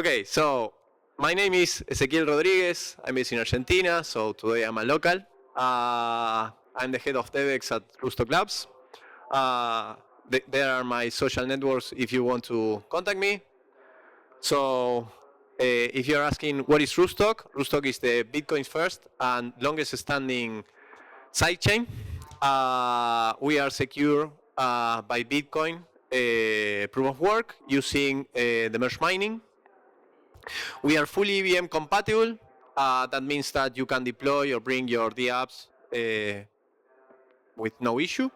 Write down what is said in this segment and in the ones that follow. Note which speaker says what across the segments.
Speaker 1: Okay, so my name is Ezequiel Rodriguez. I'm based in Argentina, so today I'm a local. I'm the head of DevX at Rusto Labs. There are my social networks if you want to contact me. So if you're asking what is Rootstock, Rootstock is the Bitcoin's first and longest standing sidechain. We are secure by Bitcoin proof of work using the merge mining. We are fully EVM compatible. That means that you can deploy or bring your dApps with no issue.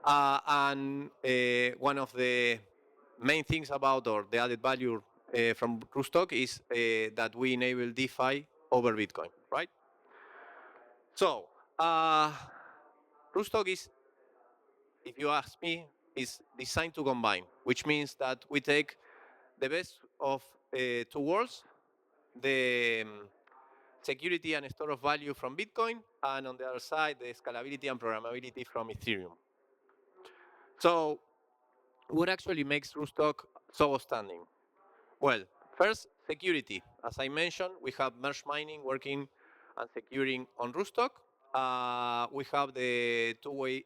Speaker 1: And one of the main things about, or the added value from Rootstock is that we enable DeFi over Bitcoin, right? So, Rootstock is, if you ask me, is designed to combine, which means that we take the best of two worlds, the security and store of value from Bitcoin, and on the other side, the scalability and programmability from Ethereum. So, what actually makes Rootstock so outstanding? Well, first, security. As I mentioned, we have merge mining working and securing on Rootstock. We have the two-way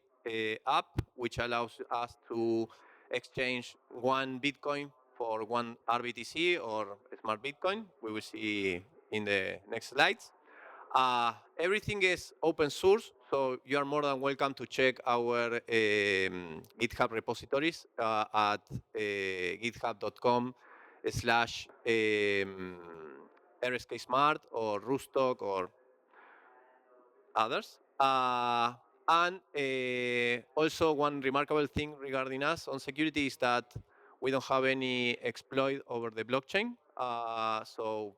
Speaker 1: app, which allows us to exchange one Bitcoin for one RBTC or smart Bitcoin. We will see in the next slides. Everything is open source, so you are more than welcome to check our GitHub repositories at github.com/RSK Smart or Rootstock or others. And also one remarkable thing regarding us on security is that we don't have any exploit over the blockchain. So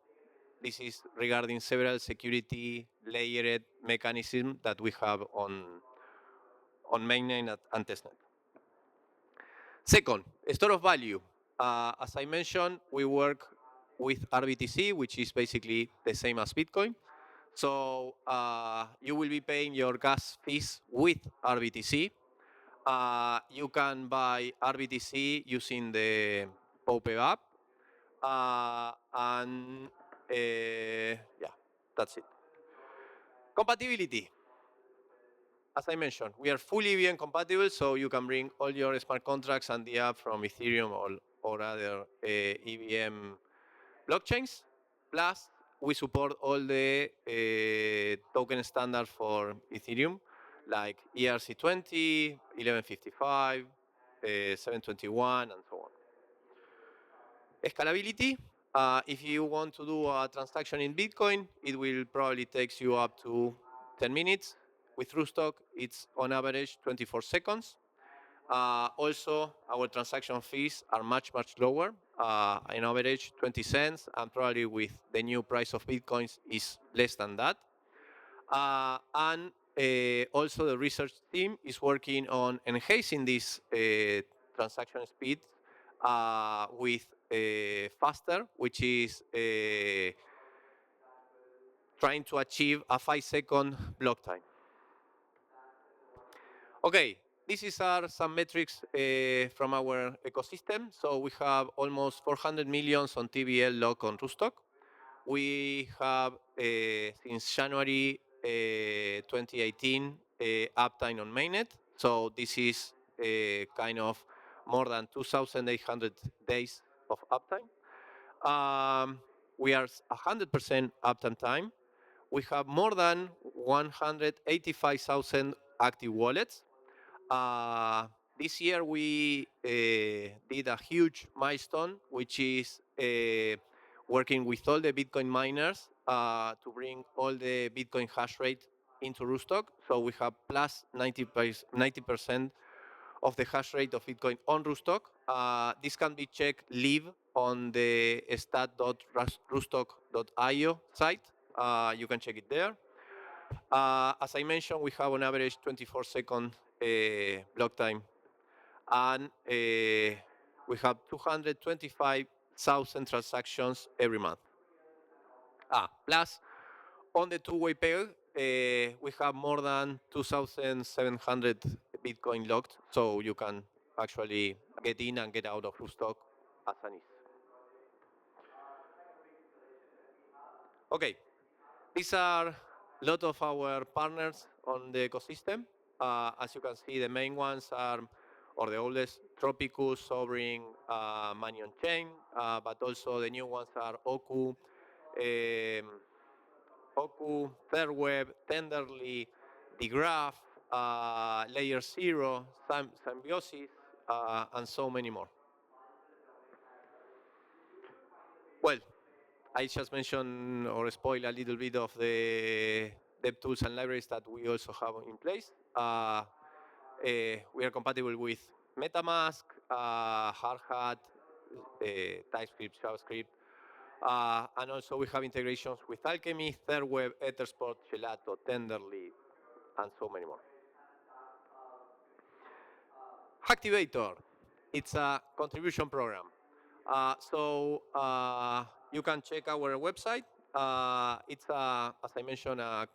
Speaker 1: this is regarding several security layered mechanisms that we have on mainnet and testnet. Second, store of value. As I mentioned, we work with RBTC, which is basically the same as Bitcoin. So you will be paying your gas fees with RBTC. You can buy RBTC using the POPE app. And yeah, that's it. Compatibility. As I mentioned, we are fully EVM compatible, so you can bring all your smart contracts and the app from Ethereum or other EVM blockchains. Plus, we support all the token standards for Ethereum, like ERC20, 1155, 721, and so on. Scalability. If you want to do a transaction in Bitcoin, it will probably take you up to 10 minutes. With Rootstock, it's on average 24 seconds. Also, our transaction fees are much, much lower. On average, 20 cents, and probably with the new price of Bitcoins is less than that. And also, the research team is working on enhancing this transaction speed with faster, which is trying to achieve a 5-second block time. Okay, these are some metrics from our ecosystem. So we have almost 400 million on TVL lock on Rootstock. We have, since January 2018, uptime on mainnet. So this is kind of more than 2,800 days of uptime. We are 100% uptime time. We have more than 185,000 active wallets. This year we did a huge milestone, which is working with all the Bitcoin miners to bring all the Bitcoin hash rate into Rootstock. So we have plus 90% of the hash rate of Bitcoin on Rootstock. This can be checked live on the stat.rootstock.io site. You can check it there. As I mentioned, we have on average 24-second block time, and we have 225,000 transactions every month. Plus, on the two-way pair, we have more than 2,700 Bitcoin locked, so you can actually get in and get out of Rootstock as an ease. Okay, these are a lot of our partners on the ecosystem. As you can see, the main ones are, or the oldest, Tropicus, Sovereign, Money on Chain, but also the new ones are Oku, Fairweb, Tenderly, The Graph, Layer Zero, Symbiosis, and so many more. Well, I just mentioned or spoil a little bit of the dev tools and libraries that we also have in place. We are compatible with MetaMask, Hardhat, TypeScript, JavaScript, and also we have integrations with Alchemy, Fairweb, Ethersport, Gelato, Tenderly, and so many more. Activator, it's a contribution program. You can check our website. It's, as I mentioned, a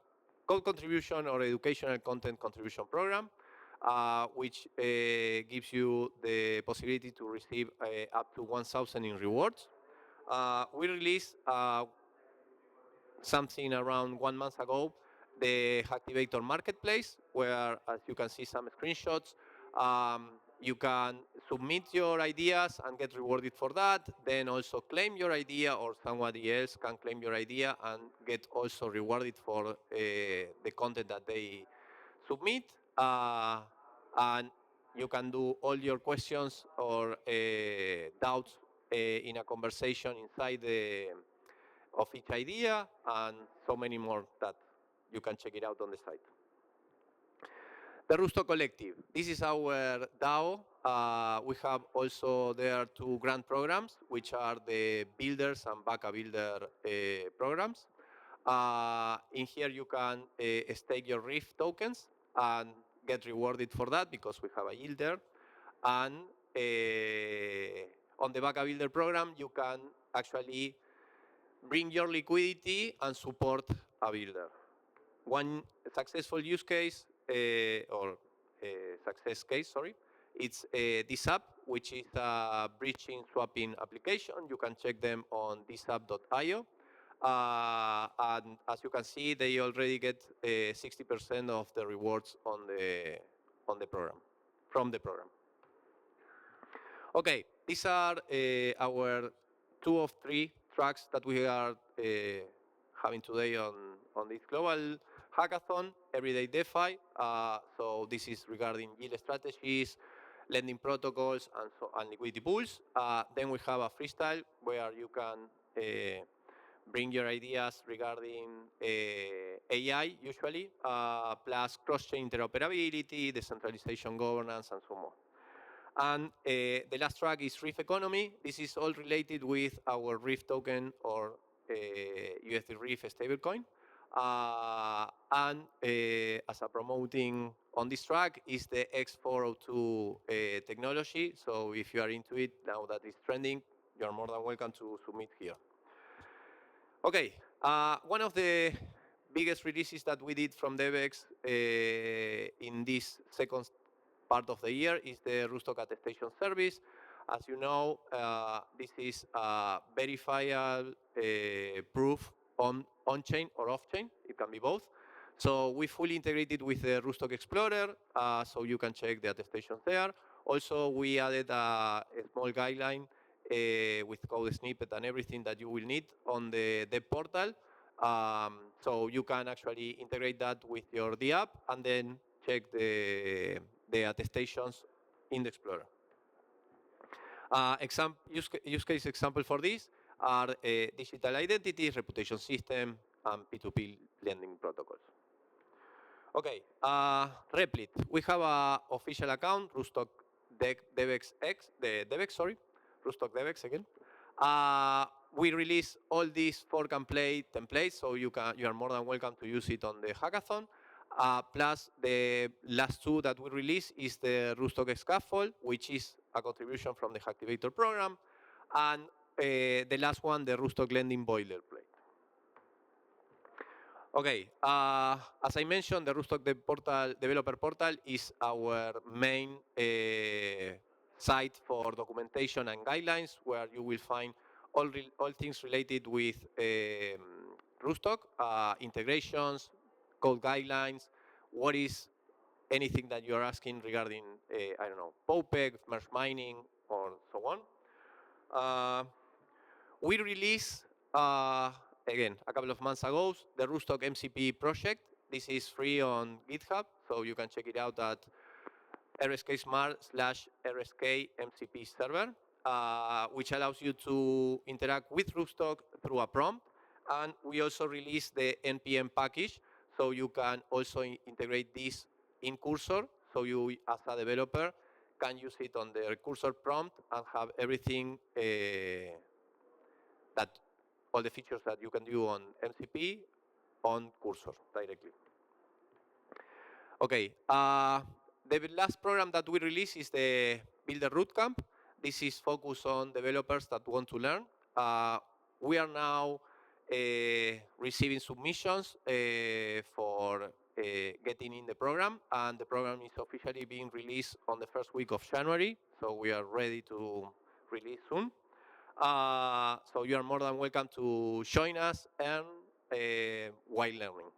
Speaker 1: code contribution or educational content contribution program, which gives you the possibility to receive up to 1,000 in rewards. We released something around 1 month ago, the Activator Marketplace, where, as you can see some screenshots, you can submit your ideas and get rewarded for that. Then also claim your idea, or somebody else can claim your idea and get also rewarded for the content that they submit. And you can do all your questions or doubts in a conversation inside of each idea, and so many more that you can check it out on the site. The Rusto Collective. This is our DAO. We have also there 2 grant programs, which are the Builders and Baka Builder programs. In here you can stake your RIF tokens and get rewarded for that because we have a yield there. And on the Baka Builder program, you can actually bring your liquidity and support a builder. One successful use case, or success case, sorry, it's this app, which is a bridging swapping application. You can check them on thisapp.io. And as you can see, they already get 60% of the rewards on the program, from the program. Okay, these are our 2 of 3 tracks that we are having today on this global hackathon, Everyday DeFi. So this is regarding yield strategies, lending protocols, and liquidity pools. Then we have a freestyle where you can bring your ideas regarding AI, usually, plus cross-chain interoperability, decentralization governance, and so on. And the last track is Reef Economy. This is all related with our Reef token, or USD Reef stablecoin. And as a promoting on this track is the X402 technology. So if you are into it, now that it's trending, you're more than welcome to submit here. Okay, one of the biggest releases that we did from DevEx in this second part of the year is the Rustock attestation service. As you know, this is a verifiable proof on-chain or off-chain. It can be both. So we fully integrated with the Rustock Explorer, so you can check the attestations there. Also, we added a small guideline with code snippet and everything that you will need on the dev portal. So you can actually integrate that with your D app and then check the attestations in the Explorer. Use case example for this are digital identities, reputation system, and P2P lending protocols. Okay, Replit. We have an official account, Rustock DevEx, sorry, Rustock DevEx again. We release all these fork and play templates, so you are more than welcome to use it on the hackathon. Plus, the last 2 that we release is the Rustock Scaffold, which is a contribution from the Activator program, and the last one, the Rustock Lending Boilerplate. Okay, as I mentioned, the Rustock developer portal is our main site for documentation and guidelines, where you will find all things related with Rootstock, integrations, code guidelines, what is anything that you're asking regarding, I don't know, POPEG, merge mining, or so on. We released, again, a couple of months ago, the Rootstock MCP project. This is free on GitHub, so you can check it out at rsk smart/rsk mcp server, which allows you to interact with Rootstock through a prompt. And we also released the npm package, so you can also integrate this in Cursor, so you, as a developer, can use it on the Cursor prompt and have everything that all the features that you can do on MCP on Cursor directly. Okay, the last program that we released is the Builder Rootcamp. This is focused on developers that want to learn. We are now receiving submissions for getting in the program, and the program is officially being released on the first week of January, so we are ready to release soon. So you are more than welcome to join us and while learning.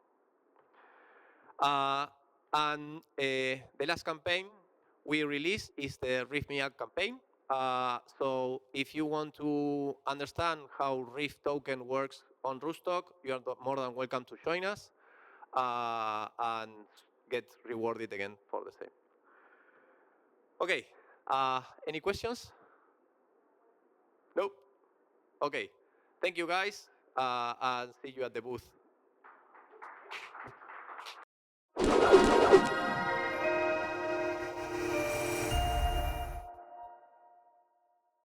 Speaker 1: And the last campaign we released is the Riff Me Up campaign. So if you want to understand how Riff token works on Rootstock, you are more than welcome to join us and get rewarded again for the same. Okay, any questions? Nope. Okay, thank you guys, and see you at the booth.